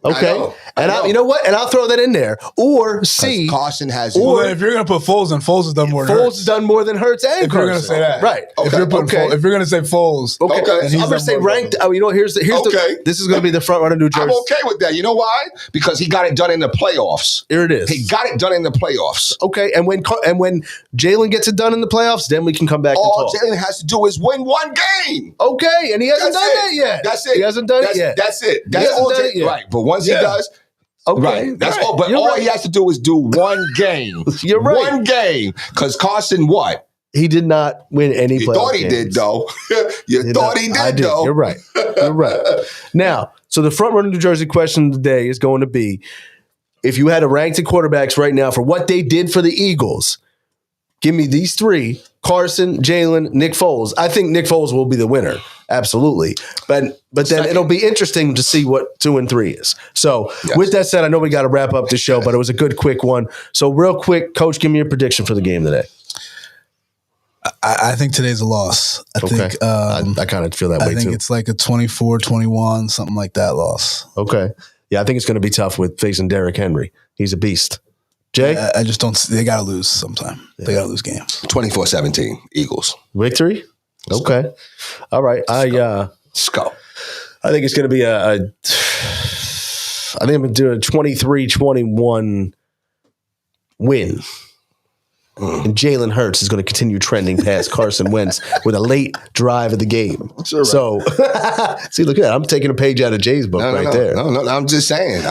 Okay, I know. you know what? And I'll throw that in there. Or C, Carson has. Well, then if you're going to put Foles, then Foles has done more than Foles Hurts. has done more than Hurts and If you're going to Carson. say that. Right. If you're putting Okay. Foles, if you're going to say Foles. Okay. Okay. And he's I'm going to done say more ranked. than Here's Okay. this is going to be the front runner New Jersey. I'm okay with that. You know why? Because he got it done in the playoffs. Here it is. He got it done in the playoffs. Okay, and when Jalen gets it done in the playoffs, then we can come back All and talk. Jalen has to do is win one game. Okay, and he hasn't done that yet. That's it. He hasn't done it yet. That's it. He That's hasn't all. done it yet. Right. But once Yeah. he does, Okay, right. That's right. all. But You're all right. he has to do is do one game. You're right. One game. Because Carson, what? He did not win any You playoff thought he games. did, though. You thought he I did, though. You're right. You're right. Now, so the front runner New Jersey question of the day is going to be, if you had to rank the quarterbacks right now for what they did for the Eagles, give me these three: Carson, Jalen, Nick Foles. I think Nick Foles will be the winner. Absolutely. But then it'll be interesting to see what 2 and 3 is. So with that said, I know we got to wrap up the show, but it was a good quick one. So real quick, Coach, give me your prediction for the game today. I think today's a loss. I think I kind of feel that way I think too. it's like a 24-21, something like that loss. Okay. Yeah, I think it's going to be tough with facing Derrick Henry. He's a beast. Jay? I just don't. They got to lose sometime. They got to lose games. 24-17, Eagles. Victory? Okay. All right. Let's go. I think it's going to be I think I'm going to do a 23-21 win. And Jalen Hurts is going to continue trending past Carson Wentz with a late drive of the game. Sure. So, see, look at that. I'm taking a page out of Jay's book there. No, I'm just saying.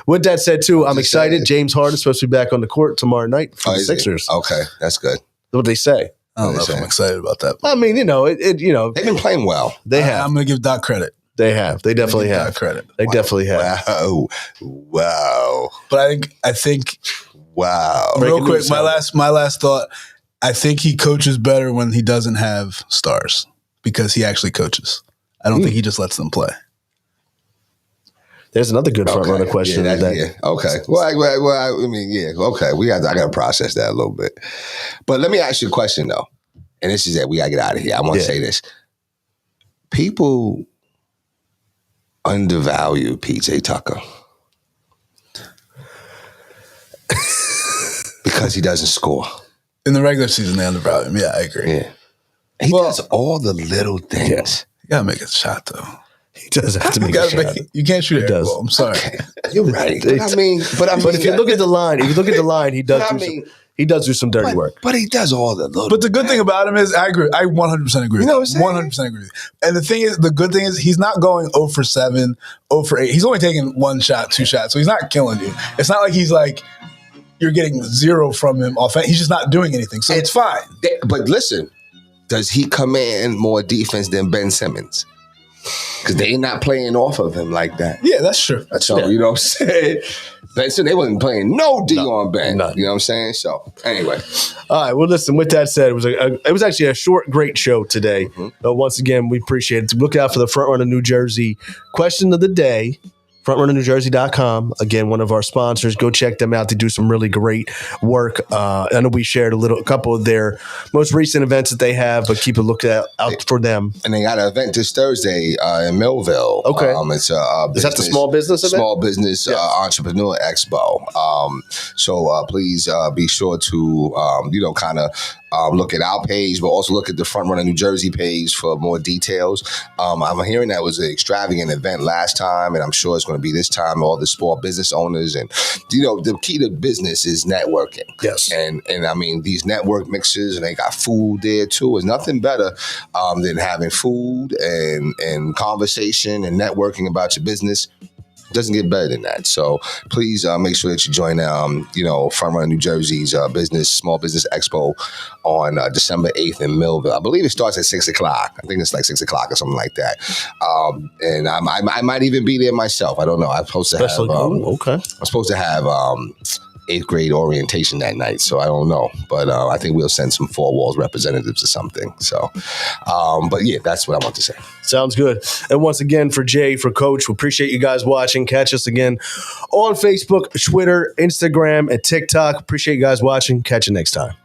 With that said, too, I'm excited. saying. James Harden is supposed to be back on the court tomorrow night for the is he? Sixers. Okay, that's good. That's what they say. I don't know if Saying. I'm excited about that. I mean, They've been playing well. they have. I'm going to give Doc credit. They have. They definitely Give Doc have. credit. They definitely have. Wow. But I think Wow. real Breaking quick, news, my last thought. I think he coaches better when he doesn't have stars because he actually coaches. I don't think he just lets them play. There's another good front runner question Yeah, today. yeah. Okay. Well, I mean, yeah. Okay. I got to process that a little bit. But let me ask you a question though, and this is it. We got to get out of here. I want to say this. People undervalue PJ Tucker because he doesn't score. In the regular season, they undervalue him. Yeah, I agree. Yeah. He does all the little things. You gotta make a shot though. He does have to You make a gotta shot. you can't shoot it. does. I'm sorry. Okay. You're right. But I mean, But if you look at the line, he does But I do mean- he does do some dirty work. But he does all the little. But the good thing about him is, I agree. I 100% agree. You know what I'm saying? 100% agree. And the good thing is, he's not going 0 for 7, 0 for 8. He's only taking 1 shot, 2 shots, so he's not killing you. It's not like he's like you're getting 0 from him off. He's just not doing anything, so it's fine. But listen, does he command more defense than Ben Simmons? Because they not playing off of him like that. Yeah, that's true. So, you know what I'm saying? Ben Simmons, they wasn't playing no D on Ben. none. You know what I'm saying? So, anyway. All right. Well, listen. With that said, it was actually a short, great show today. Once again, we appreciate it. Look out for the Front Runner New Jersey question of the day. FrontRunnerNewJersey.com. Again, one of our sponsors. Go check them out. They do some really great work. I know we shared a couple of their most recent events that they have, but keep a look out for them. And they got an event this Thursday in Millville. Okay. It's a Is that the small business event? Small Business Entrepreneur Expo. So please be sure to, kind of look at our page, but also look at the Front Runner New Jersey page for more details. I'm hearing that was an extravagant event last time, and I'm sure it's going to be this time. All the small business owners, and the key to business is networking. Yes. And I mean, these network mixers, and they got food there too. There's nothing better than having food and conversation and networking about your business. Doesn't get better than that. So please make sure that you join, Front Runner New Jersey's Small Business Expo on December 8th in Millville. I believe it starts at 6 o'clock. I think it's like 6 o'clock or something like that. And I might even be there myself. I don't know. I'm supposed to have. Okay. I'm supposed to have 8th grade orientation that night, so I don't know. But I think we'll send some Four Walls representatives or something. So, but yeah, that's what I want to say. Sounds good. And once again, for Jay, for Coach, we appreciate you guys watching. Catch us again on Facebook, Twitter, Instagram, and TikTok. Appreciate you guys watching. Catch you next time.